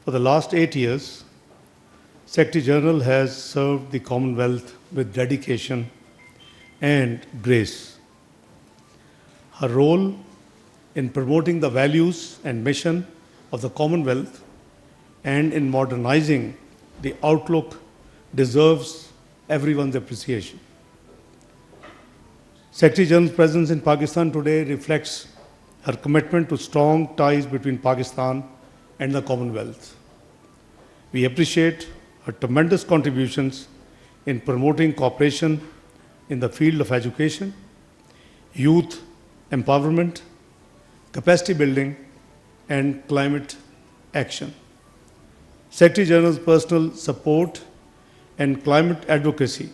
For the last 8 years, Secretary General has served the Commonwealth with dedication and grace. Her role in promoting the values and mission of the Commonwealth and in modernizing the outlook deserves everyone's appreciation. Secretary General's presence in Pakistan today reflects her commitment to strong ties between Pakistan and the Commonwealth. We appreciate her tremendous contributions in promoting cooperation in the field of education, youth empowerment, capacity building, and climate action. Secretary General's personal support and climate advocacy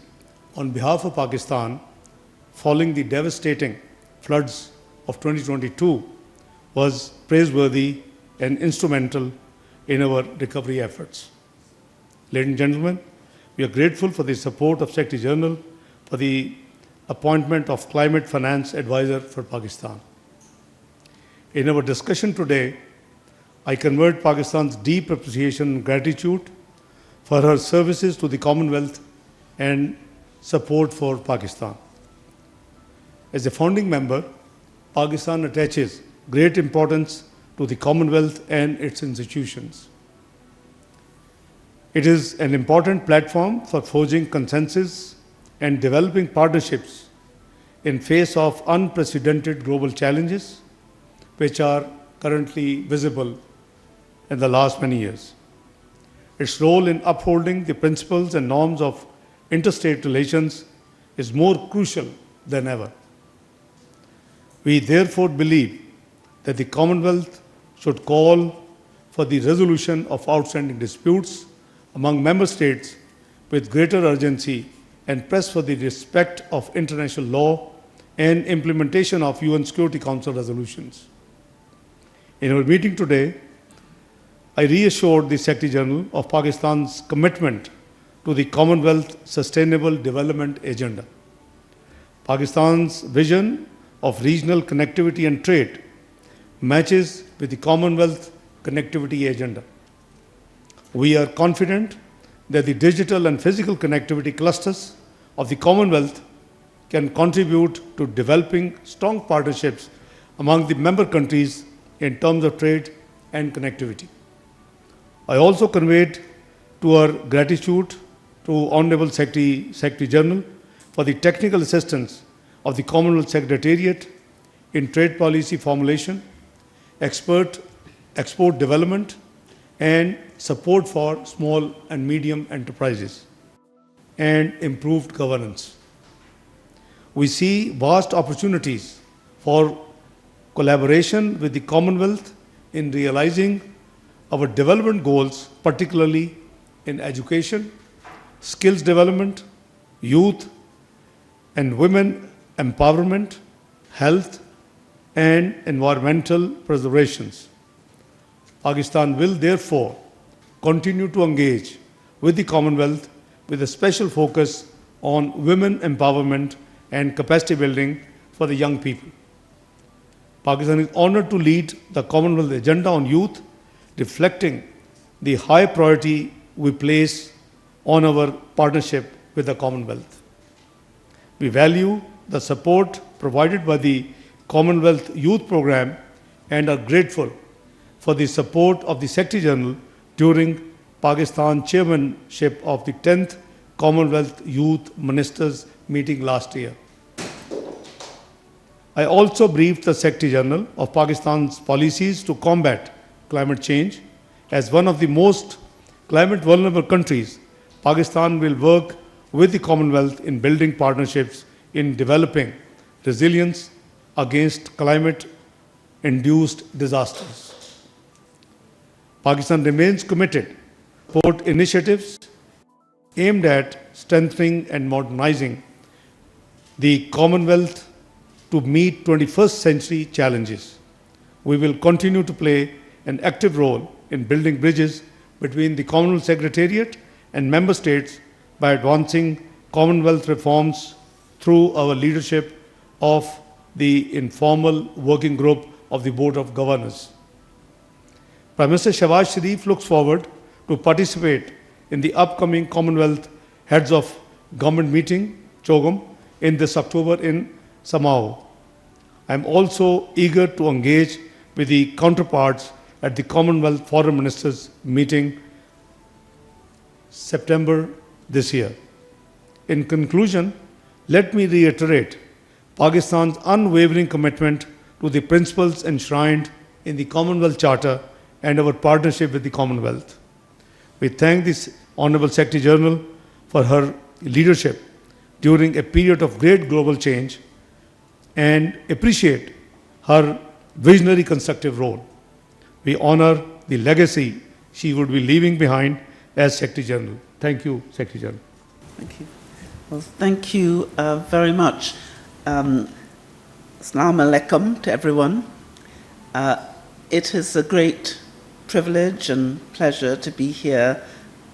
on behalf of Pakistan following the devastating floods of 2022 was praiseworthy and instrumental in our recovery efforts. Ladies and gentlemen, we are grateful for the support of Secretary General for the appointment of Climate Finance Advisor for Pakistan. In our discussion today, I convey Pakistan's deep appreciation and gratitude for her services to the Commonwealth and support for Pakistan. As a founding member, Pakistan attaches great importance to the Commonwealth and its institutions. It is an important platform for forging consensus and developing partnerships in face of unprecedented global challenges which are currently visible in the last many years. Its role in upholding the principles and norms of interstate relations is more crucial than ever. We therefore believe that the Commonwealth should call for the resolution of outstanding disputes among member states with greater urgency and press for the respect of international law and implementation of UN Security Council resolutions. In our meeting today, I reassured the Secretary General of Pakistan's commitment to the Commonwealth Sustainable Development Agenda. Pakistan's vision of regional connectivity and trade matches with the Commonwealth Connectivity Agenda. We are confident that the digital and physical connectivity clusters of the Commonwealth can contribute to developing strong partnerships among the member countries in terms of trade and connectivity. I also conveyed to our gratitude to Honorable Secretary General for the technical assistance of the Commonwealth Secretariat in trade policy formulation, export development, and support for small and medium enterprises, and improved governance. We see vast opportunities for collaboration with the Commonwealth in realizing our development goals, particularly in education, skills development, youth and women empowerment, health, and environmental preservations. Pakistan will therefore continue to engage with the Commonwealth with a special focus on women empowerment and capacity building for the young people. Pakistan is honored to lead the Commonwealth agenda on youth, reflecting the high priority we place on our partnership with the Commonwealth. We value the support provided by the Commonwealth Youth Programme and are grateful for the support of the Secretary General during Pakistan chairmanship of the 10th Commonwealth Youth Ministers meeting last year. I also briefed the Secretary General of Pakistan's policies to combat climate change. As one of the most climate vulnerable countries, Pakistan will work with the Commonwealth in building partnerships in developing resilience against climate-induced disasters. Pakistan remains committed to support initiatives aimed at strengthening and modernizing the Commonwealth to meet 21st century challenges. We will continue to play an active role in building bridges between the Commonwealth Secretariat and member states by advancing Commonwealth reforms through our leadership of the informal working group of the Board of Governors. Prime Minister Shehbaz Sharif looks forward to participate in the upcoming Commonwealth Heads of Government meeting, CHOGM, in this October in Samoa. I am also eager to engage with the counterparts at the Commonwealth Foreign Ministers meeting September this year. In conclusion, let me reiterate Pakistan's unwavering commitment to the principles enshrined in the Commonwealth Charter and our partnership with the Commonwealth. We thank this Honorable Secretary General for her leadership during a period of great global change and appreciate her visionary constructive role. We honor the legacy she would be leaving behind as Secretary General. Thank you, Secretary General. Thank you. Well, thank you very much. Assalamu alaikum to everyone. It is a great privilege and pleasure to be here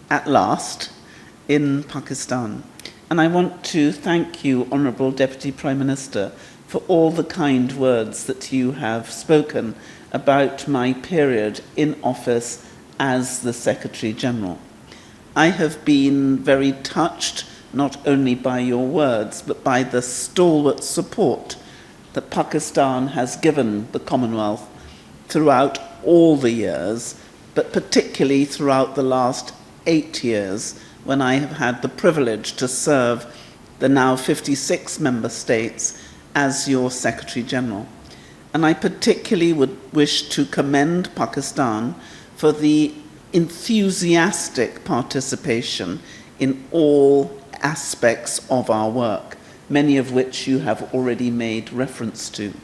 at last in Pakistan. And I want to thank you, Honourable Deputy Prime Minister, for all the kind words that you have spoken about my period in office as the Secretary General. I have been very touched not only by your words, but by the stalwart support that Pakistan has given the Commonwealth throughout all the years, but particularly throughout the last 8 years, when I have had the privilege to serve the now 56 member states as your Secretary General. And I particularly would wish to commend Pakistan for the enthusiastic participation in all aspects of our work, many of which you have already made reference to.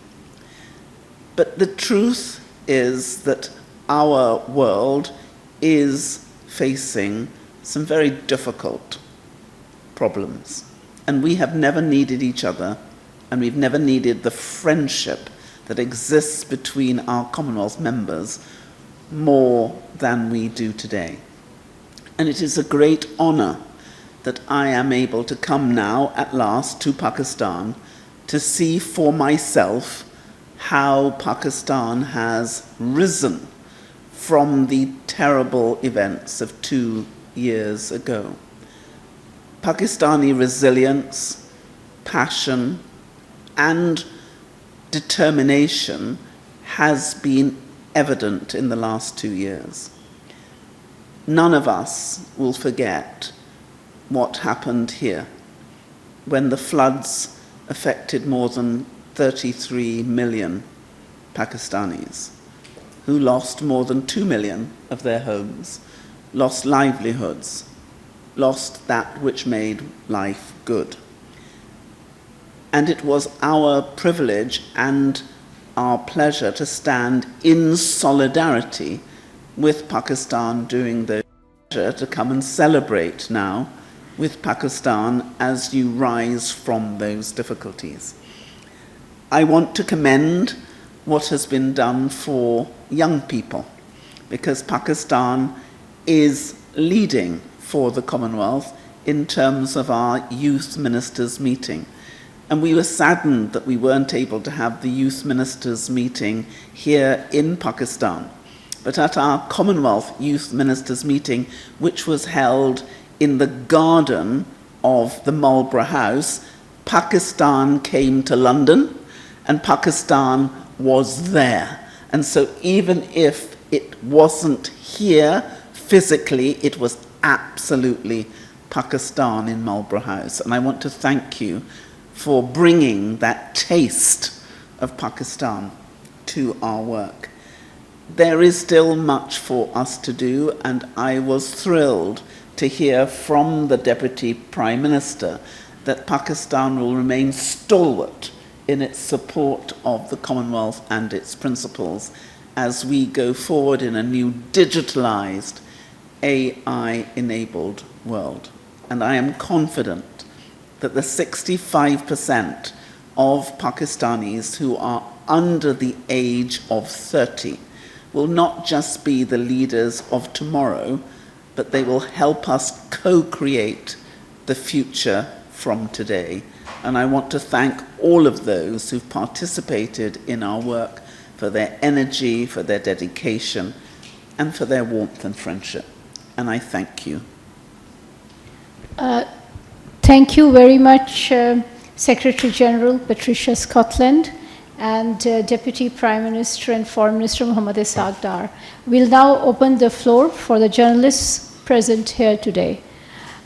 But the truth is that our world is facing some very difficult problems. And we have never needed each other, and we've never needed the friendship that exists between our Commonwealth members more than we do today. And it is a great honor that I am able to come now at last to Pakistan to see for myself how Pakistan has risen from the terrible events of 2 years ago. Pakistani resilience, passion, and determination has been evident in the last 2 years. None of us will forget what happened here when the floods affected more than 33 million Pakistanis, who lost more than 2 million of their homes, lost livelihoods, lost that which made life good. And it was our privilege and our pleasure to stand in solidarity with Pakistan during the pleasure to come and celebrate now with Pakistan as you rise from those difficulties. I want to commend what has been done for young people, because Pakistan is leading for the Commonwealth in terms of our youth ministers meeting. And we were saddened that we weren't able to have the youth ministers meeting here in Pakistan. But at our Commonwealth Youth Ministers meeting, which was held in the garden of the Marlborough House, Pakistan came to London and Pakistan was there. And so even if it wasn't here physically, it was absolutely Pakistan in Marlborough House. And I want to thank you for bringing that taste of Pakistan to our work. There is still much for us to do, and I was thrilled to hear from the Deputy Prime Minister that Pakistan will remain stalwart in its support of the Commonwealth and its principles as we go forward in a new digitalized, AI-enabled world. And I am confident that the 65% of Pakistanis who are under the age of 30 will not just be the leaders of tomorrow, but they will help us co-create the future from today. And I want to thank all of those who've participated in our work for their energy, for their dedication, and for their warmth and friendship. And I thank you. Thank you very much, Secretary General Patricia Scotland and Deputy Prime Minister and Foreign Minister Mohammad Ishaq Dar. We'll now open the floor for the journalists present here today.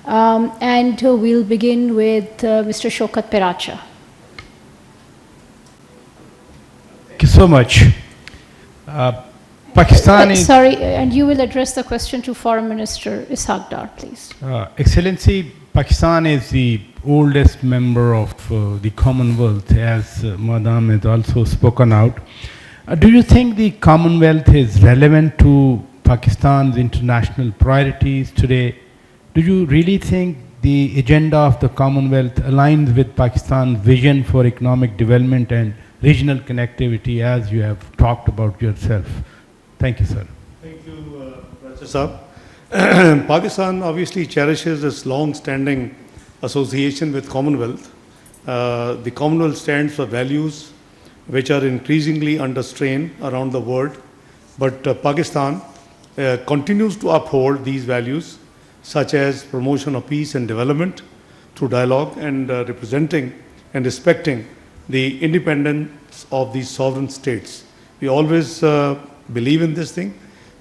And we'll begin with Mr. Shaukat Peracha. Thank you so much. Pakistan is... Sorry, and you will address the question to Foreign Minister Ishaq Dar, please. Excellency, Pakistan is the oldest member of the Commonwealth, as Madam has also spoken out. Do you think the Commonwealth is relevant to Pakistan's international priorities today? Do you really think the agenda of the Commonwealth aligns with Pakistan's vision for economic development and regional connectivity, as you have talked about yourself? Thank you, sir. Thank you, Patricia. Pakistan obviously cherishes its long-standing association with Commonwealth. The Commonwealth stands for values which are increasingly under strain around the world, but Pakistan continues to uphold these values, such as promotion of peace and development through dialogue and representing and respecting the independence of these sovereign states. We always believe in this thing.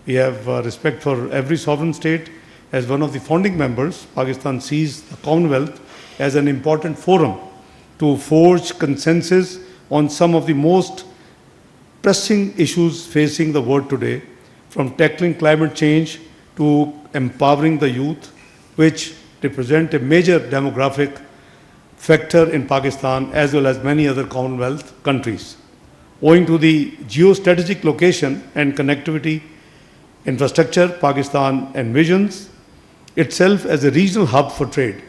We have respect for every sovereign state. As one of the founding members, Pakistan sees the Commonwealth as an important forum to forge consensus on some of the most pressing issues facing the world today, from tackling climate change to empowering the youth, which represent a major demographic factor in Pakistan as well as many other Commonwealth countries. Owing to the geostrategic location and connectivity infrastructure, Pakistan envisions itself as a regional hub for trade.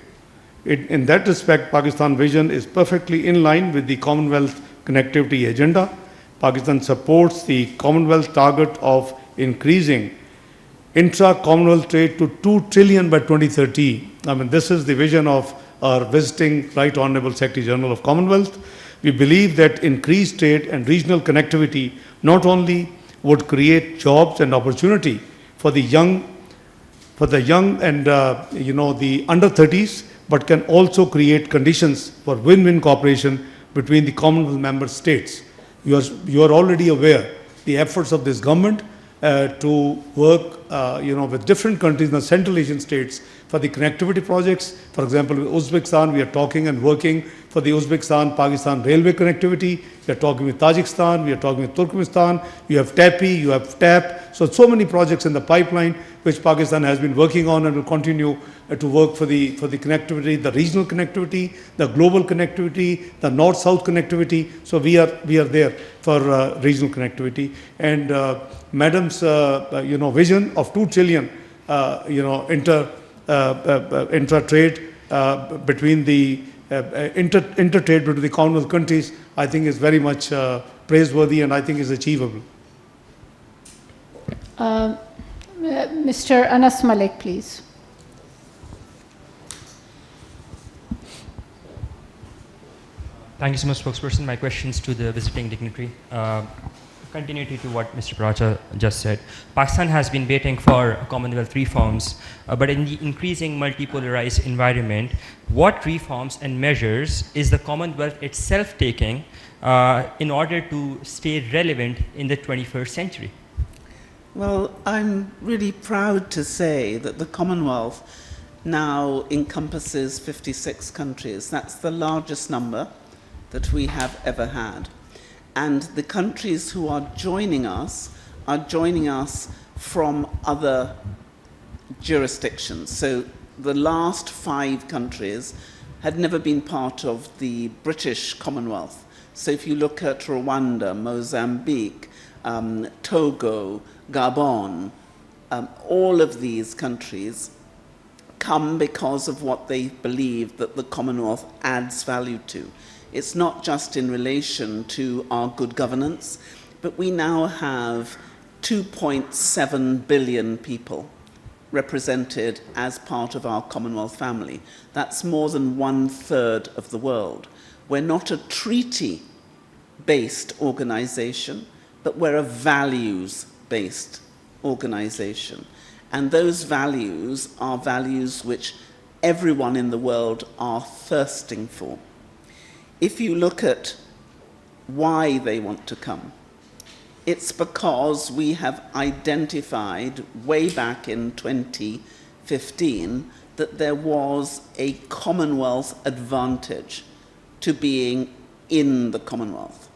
In that respect, Pakistan's vision is perfectly in line with the Commonwealth connectivity agenda. Pakistan supports the Commonwealth target of increasing intra-Commonwealth trade to 2 trillion by 2030. I mean, this is the vision of our visiting Right Honourable Secretary General of Commonwealth. We believe that increased trade and regional connectivity not only would create jobs and opportunity for the young and the under 30s, but can also create conditions for win-win cooperation between the Commonwealth member states. You are already aware the efforts of this government to work with different countries in the Central Asian states for the connectivity projects. For example, with Uzbekistan, we are talking and working for the Uzbekistan-Pakistan railway connectivity. We are talking with Tajikistan, we are talking with Turkmenistan, you have TAPI, you have TAP. So many projects in the pipeline which Pakistan has been working on and will continue to work for the connectivity, the regional connectivity, the global connectivity, the north-south connectivity. So we are there for regional connectivity. And Madam's vision of 2 trillion intra-trade between the intertrade between the Commonwealth countries, I think is very much praiseworthy and I think is achievable. Mr. Anas Malik, please. Thank you so much, spokesperson. My questions to the visiting dignitary. Continuity to what Mr. Peracha just said. Pakistan has been waiting for Commonwealth reforms, but in the increasing multipolarized environment, what reforms and measures is the Commonwealth itself taking in order to stay relevant in the 21st century? Well, I'm really proud to say that the Commonwealth now encompasses 56 countries. That's the largest number that we have ever had. And the countries who are joining us from other jurisdictions. So the last 5 countries had never been part of the British Commonwealth. So if you look at Rwanda, Mozambique, Togo, Gabon, all of these countries come because of what they believe that the Commonwealth adds value to. It's not just in relation to our good governance, but we now have 2.7 billion people represented as part of our Commonwealth family. That's more than 1/3 of the world. We're not a treaty-based organization, but we're a values-based organization. And those values are values which everyone in the world are thirsting for. If you look at why they want to come, it's because we have identified way back in 2015 that there was a Commonwealth advantage to being in the Commonwealth.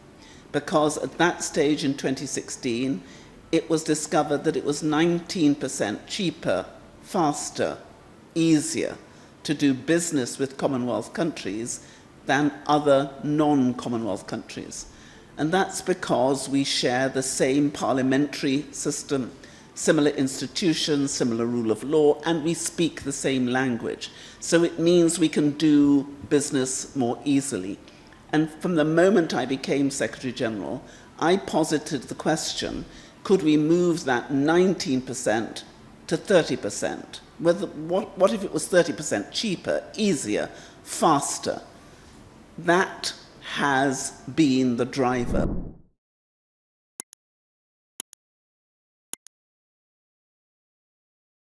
Because at that stage in 2016, it was discovered that it was 19% cheaper, faster, easier to do business with Commonwealth countries than other non-Commonwealth countries. And that's because we share the same parliamentary system, similar institutions, similar rule of law, and we speak the same language. So it means we can do business more easily. And from the moment I became Secretary General, I posited the question, could we move that 19% to 30%? What if it was 30% cheaper, easier, faster? That has been the driver.